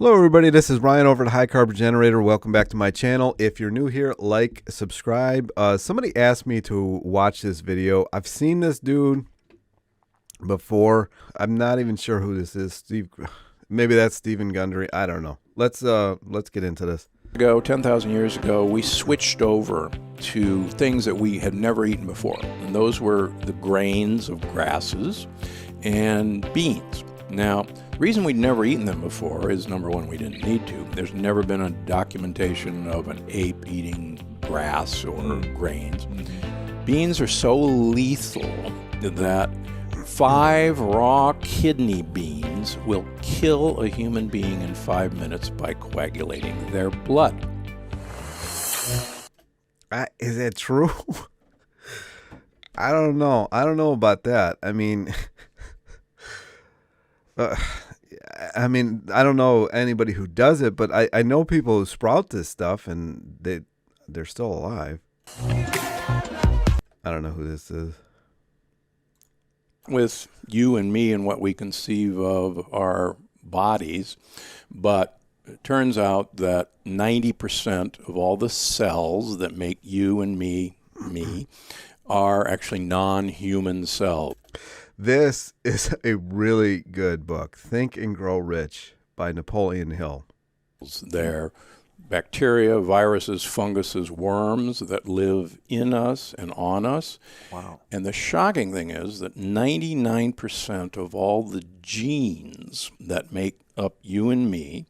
Hello everybody, this is Ryan over at High Carb Generator. Welcome back to my channel. If you're new here, like, subscribe. Somebody asked me to watch this video. I've seen this dude before. I'm not even sure who this is. Maybe that's Stephen Gundry. I don't know. Let's get into this. 10,000 years ago, we switched over to things that we had never eaten before. And those were the grains of grasses and beans. Now, the reason we'd never eaten them before is, number one, we didn't need to. There's never been a documentation of an ape eating grass or grains. Beans are so lethal that 5 raw kidney beans will kill a human being in 5 minutes by coagulating their blood. Is that true? I don't know. I don't know about that. I mean, I don't know anybody who does it, but I know people who sprout this stuff and they're still alive. I don't know who this is. With you and me and what we conceive of our bodies, but it turns out that 90% of all the cells that make you and me are actually non-human cells. This is a really good book, Think and Grow Rich by Napoleon Hill. They're bacteria, viruses, funguses, worms that live in us and on us. Wow. And the shocking thing is that 99% of all the genes that make up you and me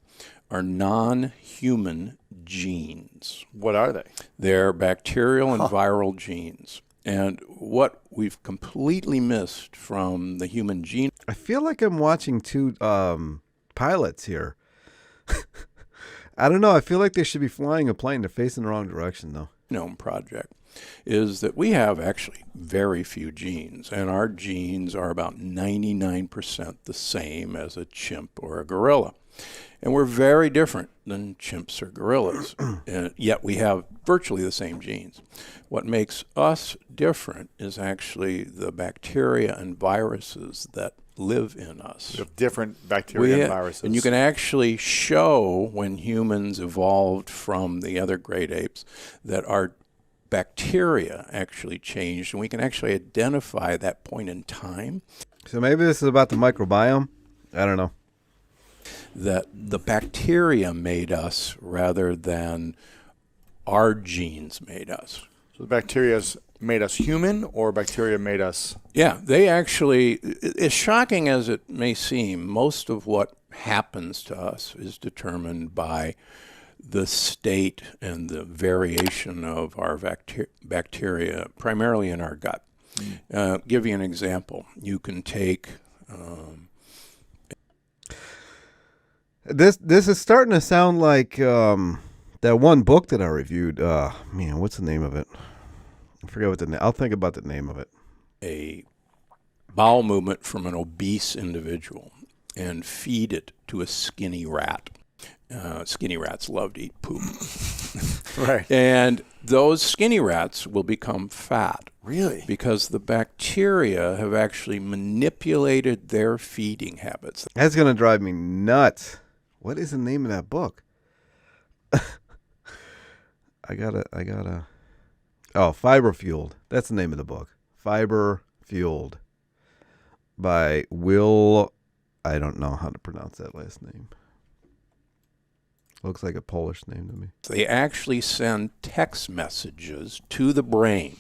are non-human genes. What are they? They're bacterial and viral genes. And what we've completely missed from the human gene... I feel like I'm watching two pilots here. I don't know. I feel like they should be flying a plane. They're facing the wrong direction, though. Genome Project is that we have actually very few genes, and our genes are about 99% the same as a chimp or a gorilla. And we're very different than chimps or gorillas, and yet we have virtually the same genes. What makes us different is actually the bacteria and viruses that live in us. We have different bacteria and viruses. And you can actually show when humans evolved from the other great apes that our bacteria actually changed, and we can actually identify that point in time. So maybe this is about the microbiome? I don't know. That the bacteria made us rather than our genes made us. So the bacteria's made us human, or bacteria made us... Yeah, they actually, as shocking as it may seem, most of what happens to us is determined by the state and the variation of our bacteria, primarily in our gut. Give you an example. You can take... This is starting to sound like that one book that I reviewed. Man, what's the name of it? I forget what the name. I'll think about the name of it. A bowel movement from an obese individual and feed it to a skinny rat. Skinny rats love to eat poop. Right. And those skinny rats will become fat. Really? Because the bacteria have actually manipulated their feeding habits. That's going to drive me nuts. What is the name of that book? I gotta. Oh, Fiber Fueled. That's the name of the book. Fiber Fueled by Will. I don't know how to pronounce that last name. Looks like a Polish name to me. They actually send text messages to the brain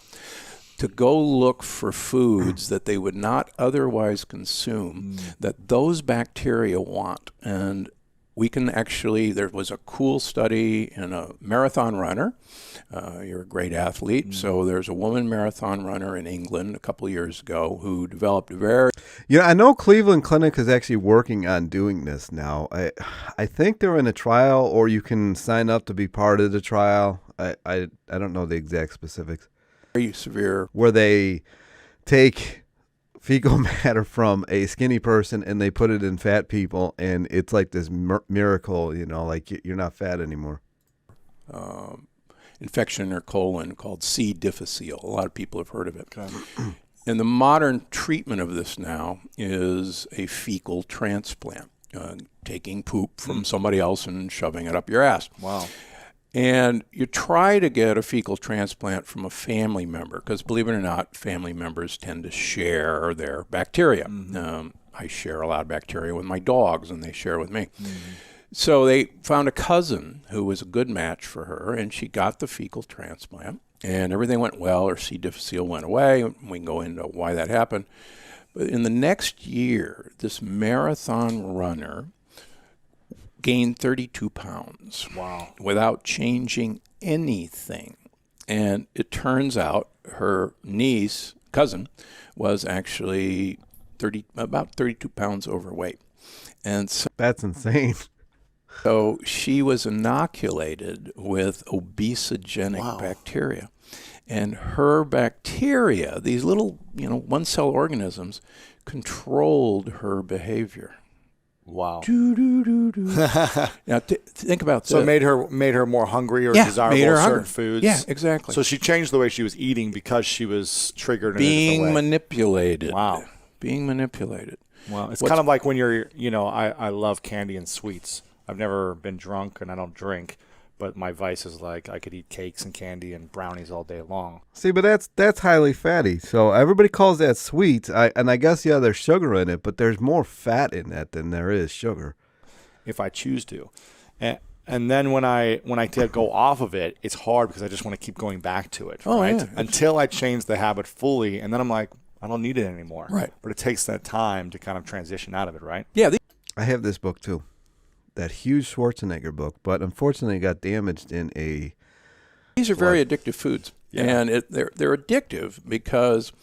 to go look for foods that they would not otherwise consume that those bacteria want. And we can actually, there was a cool study in a marathon runner. You're a great athlete. So there's a woman marathon runner in England a couple of years ago who developed a very... Yeah, I know Cleveland Clinic is actually working on doing this now. I think they're in a trial, or you can sign up to be part of the trial. I don't know the exact specifics. Very severe. Where they take fecal matter from a skinny person and they put it in fat people, and it's like this miracle, you know, like you're not fat anymore. Infection in their colon called C. difficile. A lot of people have heard of it. Okay. And the modern treatment of this now is a fecal transplant. taking poop from somebody else and shoving it up your ass. Wow. And you try to get a fecal transplant from a family member because, believe it or not, family members tend to share their bacteria. I share a lot of bacteria with my dogs, and they share with me. So they found a cousin who was a good match for her, and she got the fecal transplant, and everything went well. Her C. difficile went away. We can go into why that happened. But in the next year, this marathon runner gained 32 pounds. Wow. Without changing anything. And it turns out her cousin, was actually about 32 pounds overweight. And so, That's insane. so she was inoculated with obesogenic bacteria. And her bacteria, these little, one-cell organisms, controlled her behavior. Wow. Now, think about this. So it made her more hungry or desirable certain foods. Yeah, exactly. So she changed the way she was eating because she was triggered in a Being different way. manipulated. Wow. Being manipulated. Wow. It's kind of like when you're, I love candy and sweets. I've never been drunk and I don't drink, but my vice is like I could eat cakes and candy and brownies all day long. See, but that's highly fatty. So everybody calls that sweet. I guess, there's sugar in it, but there's more fat in that than there is sugar. If I choose to. And then when I go off of it, it's hard because I just want to keep going back to it, right? Yeah. Until I change the habit fully, and then I'm like, I don't need it anymore. Right. But it takes that time to kind of transition out of it, right? Yeah. I have this book too, that huge Schwarzenegger book, but unfortunately it got damaged in a. These are very addictive foods, and they're addictive because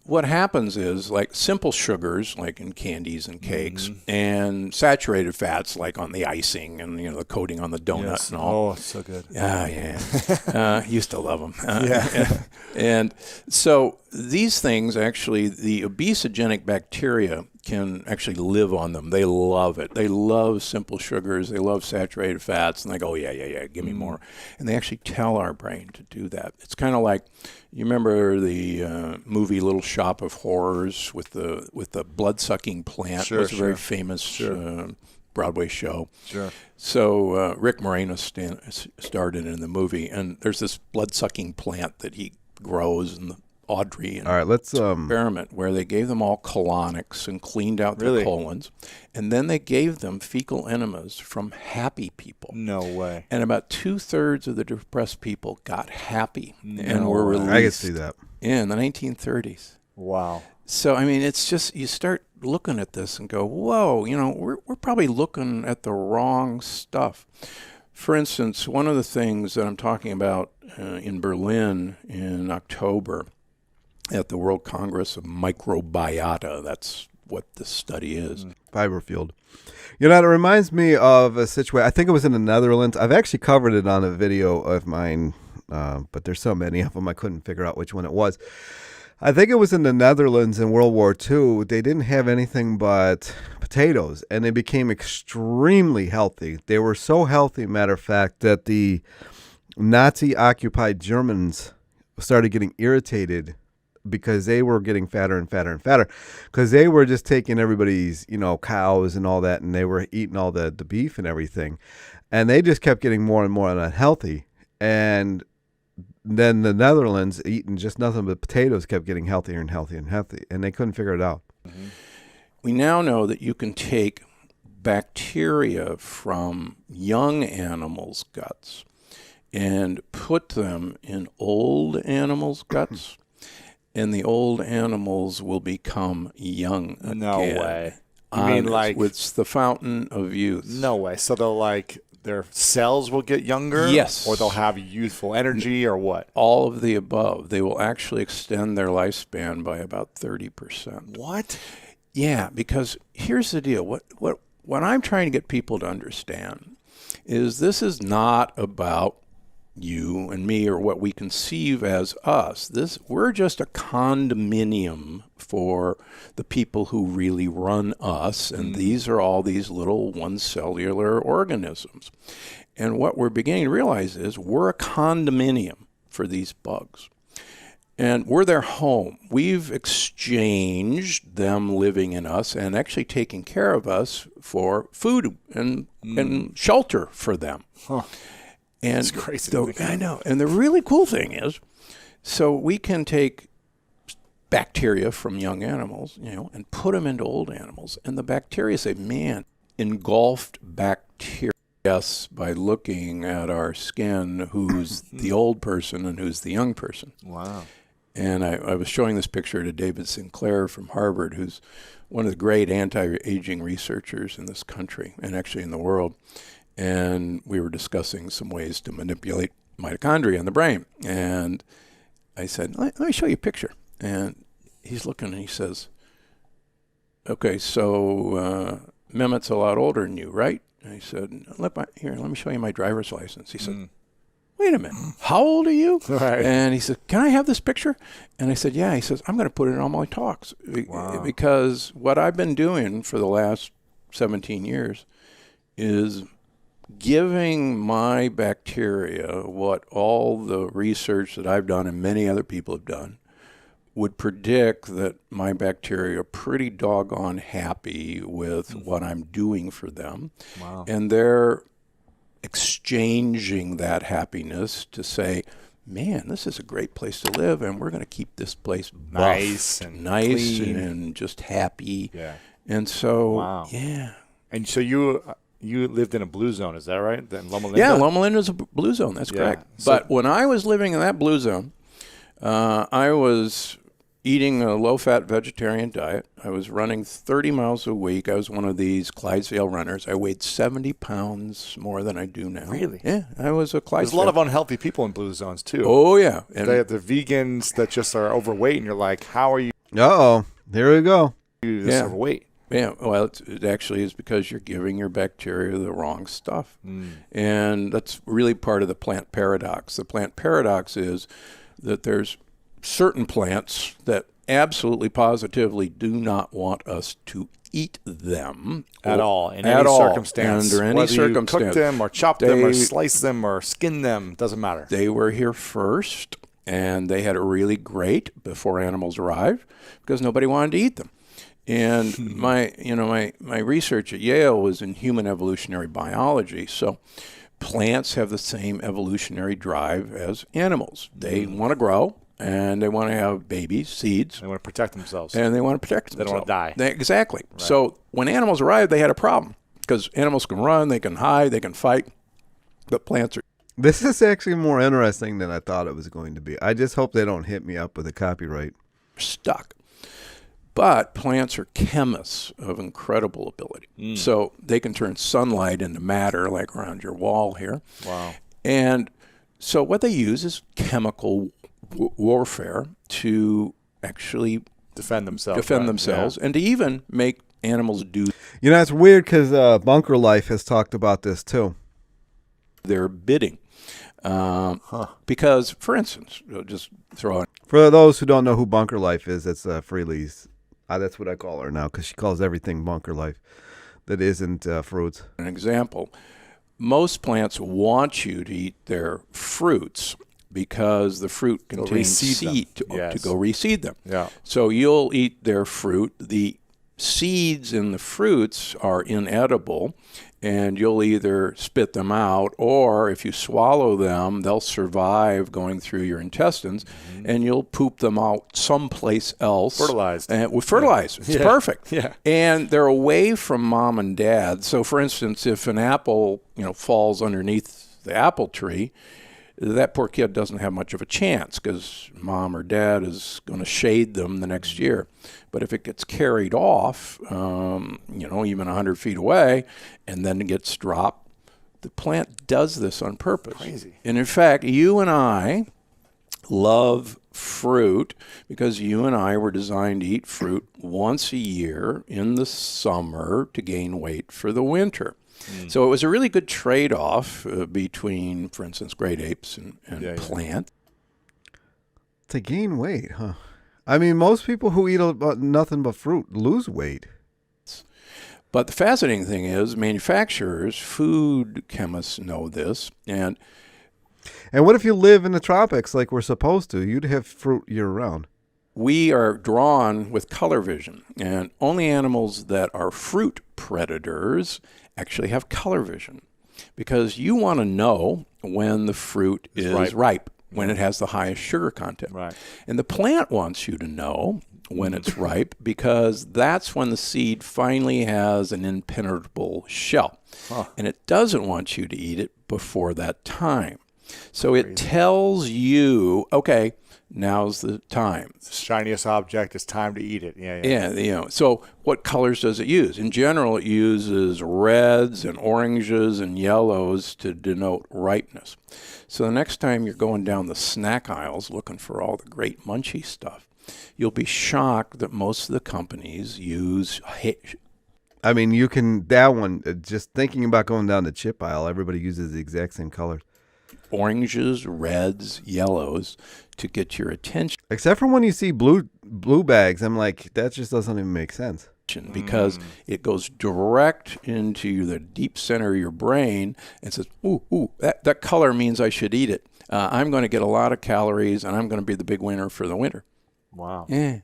what happens is like simple sugars, like in candies and cakes, and saturated fats, like on the icing and the coating on the donut and all. Oh, it's so good. Used to love them. And so these things actually, the obesogenic bacteria can actually live on them. They love it. They love simple sugars. They love saturated fats. And they go, yeah, give me more. And they actually tell our brain to do that. It's kind of like, you remember the movie Little Shop of Horrors with the blood-sucking plant? It was a very famous Broadway show. Sure. So Rick Moranis starred in the movie, and there's this blood-sucking plant that he grows, and Audrey and all right, let's experiment where they gave them all colonics and cleaned out their colons, and then they gave them fecal enemas from happy people. No way. And about 2/3 of the depressed people got happy and were released. I can see that. In the 1930s. Wow. So, I mean, it's just, you start looking at this and go, whoa, we're probably looking at the wrong stuff. For instance, one of the things that I'm talking about in Berlin in October at the World Congress of Microbiota, that's what this study is. Fiber field. It reminds me of a situation. I think it was in the Netherlands. I've actually covered it on a video of mine, but there's so many of them I couldn't figure out which one it was. I think it was in the Netherlands in World War II. They didn't have anything but potatoes, and they became extremely healthy. They were so healthy, matter of fact, that the Nazi-occupied Germans started getting irritated because they were getting fatter and fatter and fatter, because they were just taking everybody's, cows and all that, and they were eating all the beef and everything. And they just kept getting more and more unhealthy. And then the Netherlands, eating just nothing but potatoes, kept getting healthier and healthier and healthy, and they couldn't figure it out. We now know that you can take bacteria from young animals' guts and put them in old animals' guts, and the old animals will become young again. No way. You mean like it's the fountain of youth? No way. So they'll their cells will get younger? Yes. Or they'll have youthful energy or what? All of the above. They will actually extend their lifespan by about 30%. What? Yeah, because here's the deal. What I'm trying to get people to understand is this is not about you and me or what we conceive as us. We're just a condominium for the people who really run us, and these are all these little one-cellular organisms. And what we're beginning to realize is we're a condominium for these bugs. And we're their home. We've exchanged them living in us and actually taking care of us for food and shelter for them. Huh. And That's crazy. I know. And the really cool thing is, so we can take bacteria from young animals, and put them into old animals. And the bacteria say, man, engulfed bacteria. Yes, by looking at our skin, who's the old person and who's the young person. Wow. And I was showing this picture to David Sinclair from Harvard, who's one of the great anti-aging researchers in this country and actually in the world. And we were discussing some ways to manipulate mitochondria in the brain. And I said, let me show you a picture. And he's looking and he says, okay, so Mehmet's a lot older than you, right? And he said, let me show you my driver's license. He said, wait a minute, how old are you? Right. And he said, can I have this picture? And I said, yeah. He says, I'm going to put it in all my talks. Wow. Because what I've been doing for the last 17 years is giving my bacteria what all the research that I've done and many other people have done would predict that my bacteria are pretty doggone happy with what I'm doing for them. Wow. And they're exchanging that happiness to say, man, this is a great place to live, and we're going to keep this place nice and clean. and just happy. Yeah. And so, wow. Yeah. And so you lived in a blue zone, is that right? In Loma Linda? Yeah, Loma Linda is a blue zone. That's correct. So, but when I was living in that blue zone, I was eating a low-fat vegetarian diet. I was running 30 miles a week. I was one of these Clydesdale runners. I weighed 70 pounds more than I do now. Really? Yeah, I was a Clydesdale. There's a lot of unhealthy people in blue zones, too. Oh, yeah. And they have the vegans that just are overweight, and you're like, how are you Uh-oh. Here we go. this overweight? Yeah, well, it actually is because you're giving your bacteria the wrong stuff. And that's really part of the plant paradox. The plant paradox is that there's certain plants that absolutely positively do not want us to eat them at all, in any circumstance. Under any Whether circumstance. you cook them or chop them or slice them or skin them, doesn't matter. They were here first, and they had it really great before animals arrived because nobody wanted to eat them. And my research at Yale was in human evolutionary biology, so plants have the same evolutionary drive as animals. They want to grow, and they want to have babies, seeds. They want to protect themselves. And they want to protect themselves. They don't want to die. Exactly. Right. So when animals arrived, they had a problem because animals can run, they can hide, they can fight, but plants are This is actually more interesting than I thought it was going to be. I just hope they don't hit me up with a copyright. stuck. But plants are chemists of incredible ability. So they can turn sunlight into matter, like around your wall here. Wow. And so what they use is chemical warfare to actually Defend themselves. And to even make animals do You know, it's weird because Bunker Life has talked about this too. their bidding. Because, for instance, just throw out For those who don't know who Bunker Life is, it's Freely's. That's what I call her now because she calls everything Bunker Life that isn't fruits. an example. Most plants want you to eat their fruits because the fruit contains seed to go reseed them. Yeah. So you'll eat their fruit. The seeds in the fruits are inedible, and you'll either spit them out, or if you swallow them, they'll survive going through your intestines, and you'll poop them out someplace else. Fertilized. And fertilized. It's perfect. Yeah. And they're away from mom and dad. So, for instance, if an apple, falls underneath the apple tree, that poor kid doesn't have much of a chance because mom or dad is going to shade them the next year. But if it gets carried off, even 100 feet away, and then it gets dropped, the plant does this on purpose. Crazy. And in fact, you and I love fruit because you and I were designed to eat fruit once a year in the summer to gain weight for the winter. So it was a really good trade-off between, for instance, great apes and plant. To gain weight, huh? I mean, most people who eat nothing but fruit lose weight. But the fascinating thing is manufacturers, food chemists know this, and And what if you live in the tropics like we're supposed to? You'd have fruit year-round. We are drawn with color vision, and only animals that are fruit predators actually have color vision, because you want to know when the fruit is ripe, when it has the highest sugar content. Right. And the plant wants you to know when it's ripe, because that's when the seed finally has an impenetrable shell. And it doesn't want you to eat it before that time. So it tells you, okay, now's the time. Shiniest object, it's time to eat it. Yeah. So what colors does it use? In general, it uses reds and oranges and yellows to denote ripeness. So the next time you're going down the snack aisles looking for all the great munchy stuff, you'll be shocked that most of the companies use... I mean, you can, that one, just thinking about going down the chip aisle, everybody uses the exact same colors. Oranges, reds, yellows to get your attention. Except for when you see blue bags, I'm like, that just doesn't even make sense. Because it goes direct into the deep center of your brain and says, ooh, that color means I should eat it. I'm going to get a lot of calories, and I'm going to be the big winner for the winter. Wow. Yeah.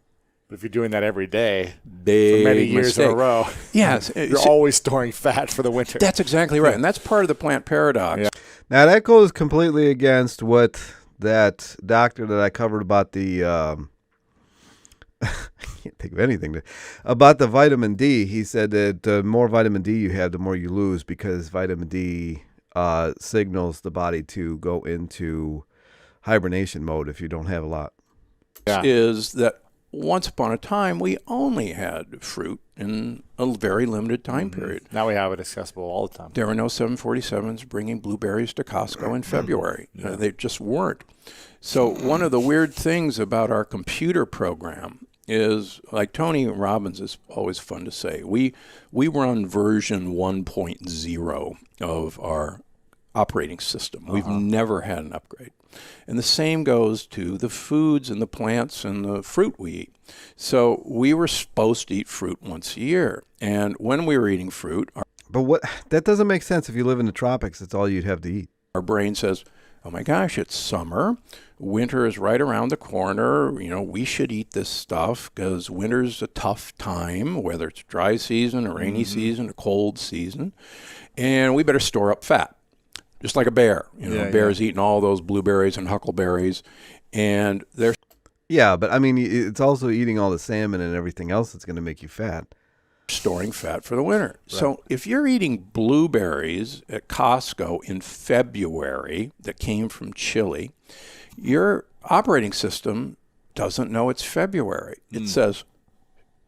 But if you're doing that every day Big for many years mistake. in a row, yes, you're always storing fat for the winter. That's exactly right. And that's part of the plant paradox. Yeah. Now, that goes completely against what that doctor that I covered about the, I can't think of anything, about the vitamin D. He said that the more vitamin D you have, the more you lose, because vitamin D signals the body to go into hibernation mode if you don't have a lot. Yeah. Is that once upon a time, we only had fruit in a very limited time period. Now we have it accessible all the time. There were no 747s bringing blueberries to Costco in February. They just weren't. So one of the weird things about our computer program is, like Tony Robbins is always fun to say, we run version 1.0 of our operating system. We've never had an upgrade. And the same goes to the foods and the plants and the fruit we eat. So we were supposed to eat fruit once a year. And when we were eating fruit, But that doesn't make sense. If you live in the tropics, that's all you'd have to eat. our brain says, oh my gosh, it's summer. Winter is right around the corner. We should eat this stuff because winter's a tough time, whether it's dry season, a rainy season, a cold season. And we better store up fat. Just like a bear. Bear's eating all those blueberries and huckleberries, and they're... Yeah, but I mean, it's also eating all the salmon and everything else that's going to make you fat. Storing fat for the winter. Right. So if you're eating blueberries at Costco in February that came from Chile, your operating system doesn't know it's February. It says,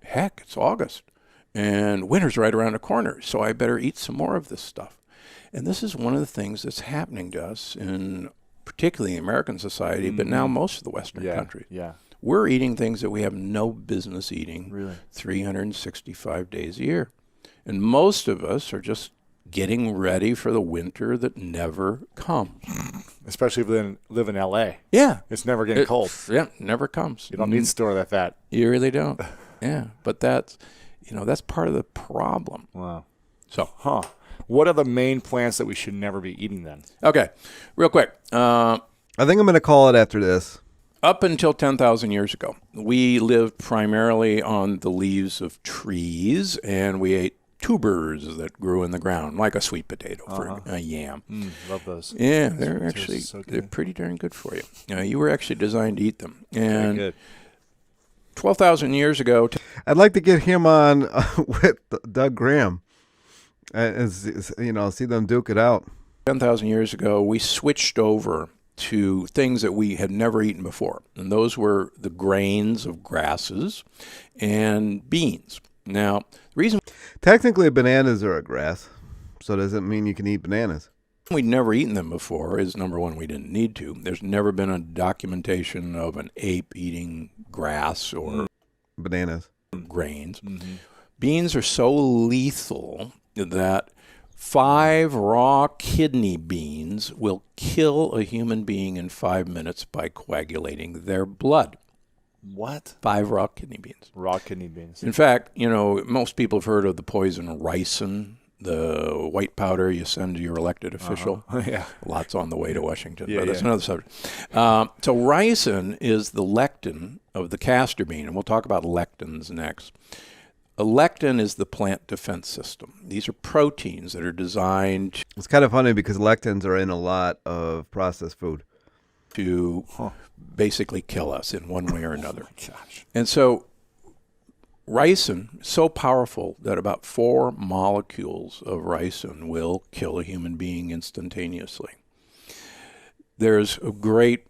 heck, it's August, and winter's right around the corner, so I better eat some more of this stuff. And this is one of the things that's happening to us in particularly American society, but now most of the Western countries. Yeah. We're eating things that we have no business eating Really? 365 days a year. And most of us are just getting ready for the winter that never comes. Especially if you live in L.A. Yeah. It's never getting cold. Yeah, never comes. You don't need to store that fat. You really don't. Yeah, but that's part of the problem. Wow. So, what are the main plants that we should never be eating then? Okay, real quick. I think I'm going to call it after this. Up until 10,000 years ago, we lived primarily on the leaves of trees, and we ate tubers that grew in the ground, like a sweet potato for a yam. Love those. Yeah, they're pretty darn good for you. You were actually designed to eat them. And Very good. 12,000 years ago... I'd like to get him on with Doug Graham. And see them duke it out. 10,000 years ago, we switched over to things that we had never eaten before. And those were the grains of grasses and beans. Now, the reason... Technically, bananas are a grass, so does it mean you can eat bananas? We'd never eaten them before is, number one, we didn't need to. There's never been a documentation of an ape eating grass or bananas. Grains. Beans are so lethal that 5 raw kidney beans will kill a human being in 5 minutes by coagulating their blood. What? 5 raw kidney beans. Raw kidney beans. In fact, most people have heard of the poison ricin the white powder you send to your elected official. Yeah. Lots on the way to Washington, Yeah, but that's yeah. another subject. So ricin is the lectin of the castor bean, and we'll talk about lectins next. A lectin is the plant defense system. These are proteins that are designed It's kind of funny because lectins are in a lot of processed food. to basically kill us in one way or another. Gosh. And so ricin is so powerful that about 4 molecules of ricin will kill a human being instantaneously. There's a great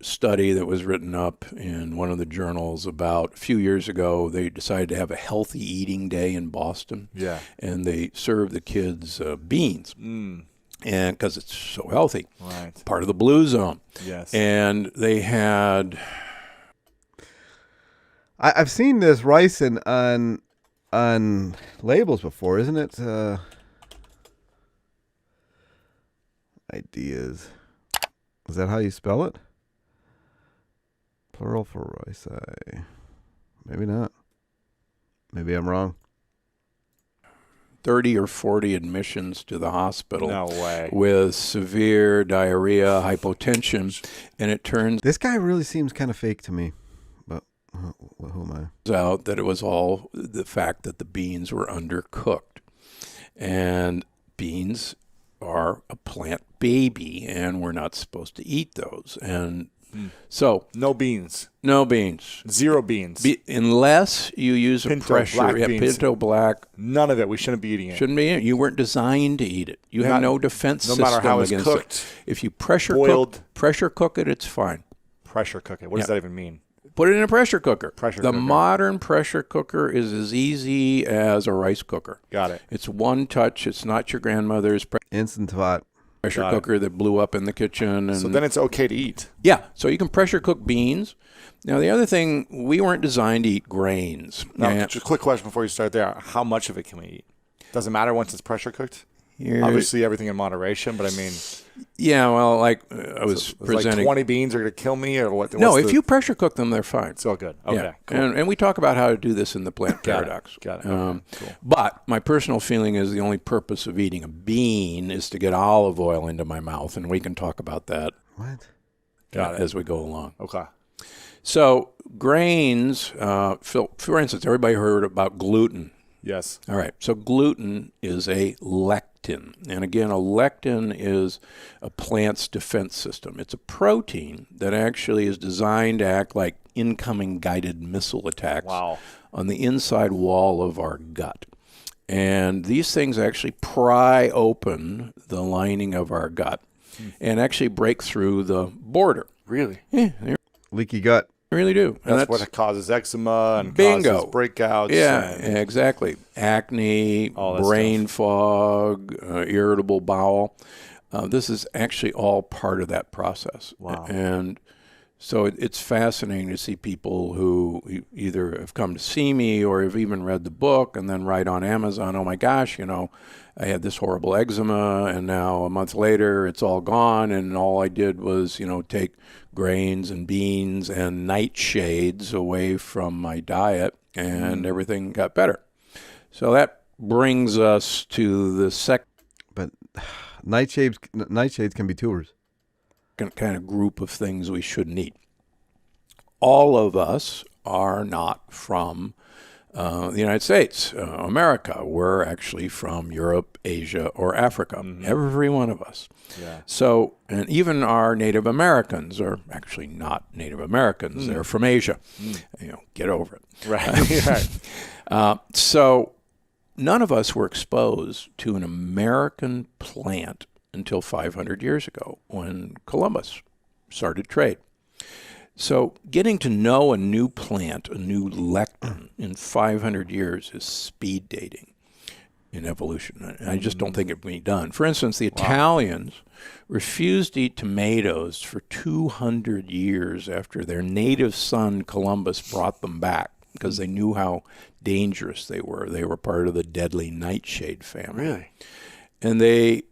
study that was written up in one of the journals about a few years ago. They decided to have a healthy eating day in Boston. Yeah. And they served the kids beans. And because it's so healthy. Right. Part of the blue zone. Yes. And they had... I've seen this ricin on labels before, isn't it? Ideas. Is that how you spell it? Plural for rici. Maybe not. Maybe I'm wrong. 30 or 40 admissions to the hospital. No way. With severe diarrhea, hypotension, and it turns This guy really seems kind of fake to me. But who am I? out that it was all the fact that the beans were undercooked. And beans are a plant baby, and we're not supposed to eat those. And so No beans. no beans. 0 beans. Unless you use Pinto a pressure. black Yeah, beans. Pinto black. None of it. We shouldn't be eating it. Shouldn't be in it. You weren't designed to eat it. You have Not- no defense no system matter how it's against cooked, it. If you pressure boiled. cook it, it's fine. Pressure cook it. What does Yeah. that even mean? Put it in a pressure cooker. Pressure the cooker. modern pressure cooker is as easy as a rice cooker. Got it. It's one touch. It's not your grandmother's Instant Pot. pressure Got it. cooker that blew up in the kitchen. And So then it's okay to eat. yeah, so you can pressure cook beans. Now, the other thing, we weren't designed to eat grains. Now, And just a quick question before you start there. How much of it can we eat? Doesn't matter once it's pressure cooked? here- Obviously, everything in moderation, but I mean, yeah, well, like I was it's presenting. like 20 beans are going to kill me or what? no, what's if you pressure cook them, they're fine. It's all good. Okay, Yeah. cool. And we talk about how to do this in the plant Got it. paradox. Got it. Okay, cool. But my personal feeling is the only purpose of eating a bean is to get olive oil into my mouth, and we can talk about that What? Got it. as we go along. Okay. So grains, for instance, everybody heard about gluten. Yes. All right. So gluten is a lectin. And again, a lectin is a plant's defense system. It's a protein that actually is designed to act like incoming guided missile attacks Wow. on the inside wall of our gut. And these things actually pry open the lining of our gut and actually break through the border. Really? Yeah, they Leaky gut. really do. And That's what causes eczema and Bingo. causes breakouts. Yeah, and exactly. Acne, All that brain fog, irritable bowel. This is actually all part of that process. Wow. And so it's fascinating to see people who either have come to see me or have even read the book and then write on Amazon, oh my gosh, I had this horrible eczema and now a month later it's all gone and all I did was, take grains and beans and nightshades away from my diet and everything got better. So that brings us to the second But nightshades can be tumors. kind of group of things we shouldn't eat. All of us are not from the United States, America. We're actually from Europe, Asia, or Africa. Every one of us. Yeah. So, and even our Native Americans are actually not Native Americans. They're from Asia. Get over it. Right. Right. So none of us were exposed to an American plant until 500 years ago when Columbus started trade. So getting to know a new plant, a new lectin in 500 years is speed dating in evolution. I just don't think it can be done. For instance, the Italians refused to eat tomatoes for 200 years after their native son Columbus brought them back because they knew how dangerous they were. They were part of the deadly nightshade family. Really? And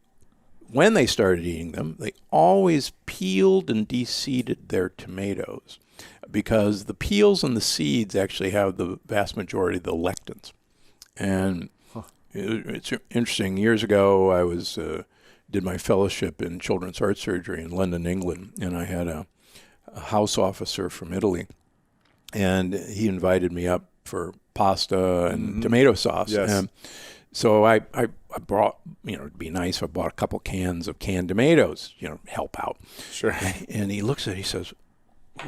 when they started eating them, they always peeled and de-seeded their tomatoes because the peels and the seeds actually have the vast majority of the lectins. And It's interesting. Years ago, I was did my fellowship in children's heart surgery in London, England, and I had a house officer from Italy, and he invited me up for pasta and tomato sauce. Yes. And so I brought, it'd be nice if I bought a couple cans of canned tomatoes, help out. Sure. And he looks at it, he says,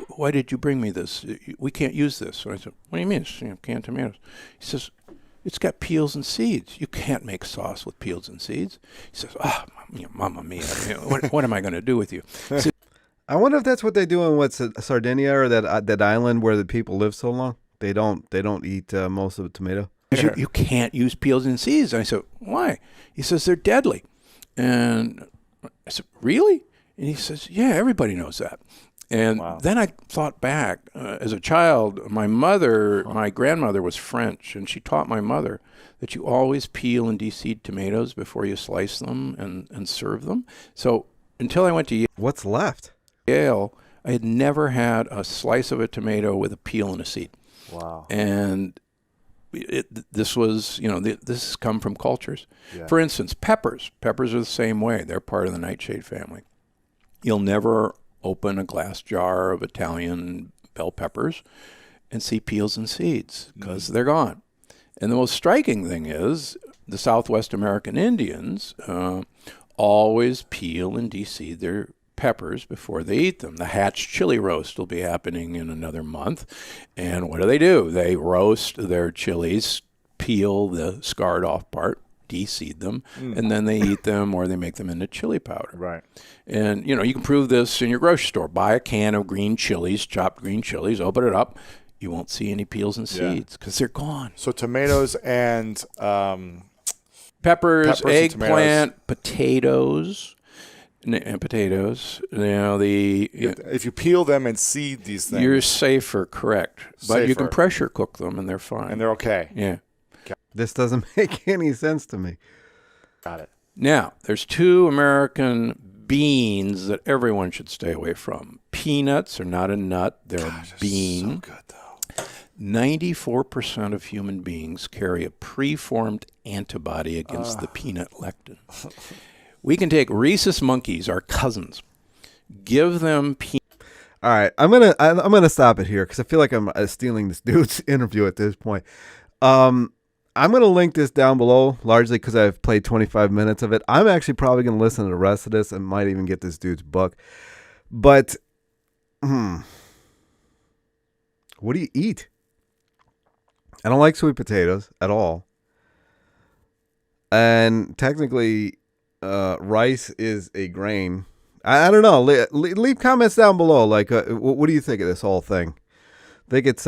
"Why did you bring me this? We can't use this." So I said, "What do you mean? It's canned tomatoes." He says, "It's got peels and seeds. You can't make sauce with peels and seeds." He says, "Mamma mia, what am I going to do with you?" So, I wonder if that's what they do in Sardinia or that island where the people live so long. They don't eat most of the tomato. you can't use peels and seeds. And I said, "Why?" He says, "They're deadly." And I said, "Really?" And he says, "Yeah, everybody knows that." And then I thought back, as a child, my grandmother was French, and she taught my mother that you always peel and de-seed tomatoes before you slice them and serve them. So until I went to What's left? Yale, I had never had a slice of a tomato with a peel and a seed. Wow. And this was, this has come from cultures. Yeah. For instance, peppers. Peppers are the same way. They're part of the nightshade family. You'll never open a glass jar of Italian bell peppers and see peels and seeds because they're gone. And the most striking thing is the Southwest American Indians always peel and de-seed their peppers before they eat them. The hatch chili roast will be happening in another month. And what do? They roast their chilies, peel the scarred off part, de-seed them, and then they eat them or they make them into chili powder. Right. And, you can prove this in your grocery store. Buy a can of green chilies, chopped green chilies, open it up. You won't see any peels and seeds because they're gone. So tomatoes and Peppers, and eggplant, potatoes. And potatoes, if you peel them and seed these things, you're safer, correct. But you can Safer. pressure cook them, and they're fine. and they're okay. Yeah. This doesn't make any sense to me. Got it. Now, there's two American beans that everyone should stay away from. Peanuts are not a nut; they're a bean. So good though. 94% of human beings carry a preformed antibody against the peanut lectin. We can take rhesus monkeys, our cousins, give them All right, I'm gonna stop it here because I feel like I'm stealing this dude's interview at this point. I'm gonna link this down below, largely because I've played 25 minutes of it. I'm actually probably gonna listen to the rest of this and might even get this dude's book. But, what do you eat? I don't like sweet potatoes at all, and technically, rice is a grain. I don't know. Leave comments down below. Like, what do you think of this whole thing? Think it's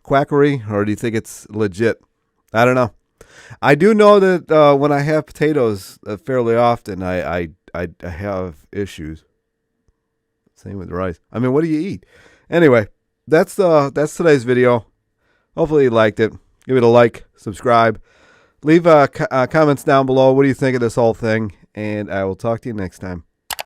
quackery, or do you think it's legit? I don't know. I do know that when I have potatoes fairly often, I have issues. Same with rice. I mean, what do you eat? Anyway, that's today's video. Hopefully you liked it. Give it a like, subscribe. Leave comments down below. What do you think of this whole thing? And I will talk to you next time.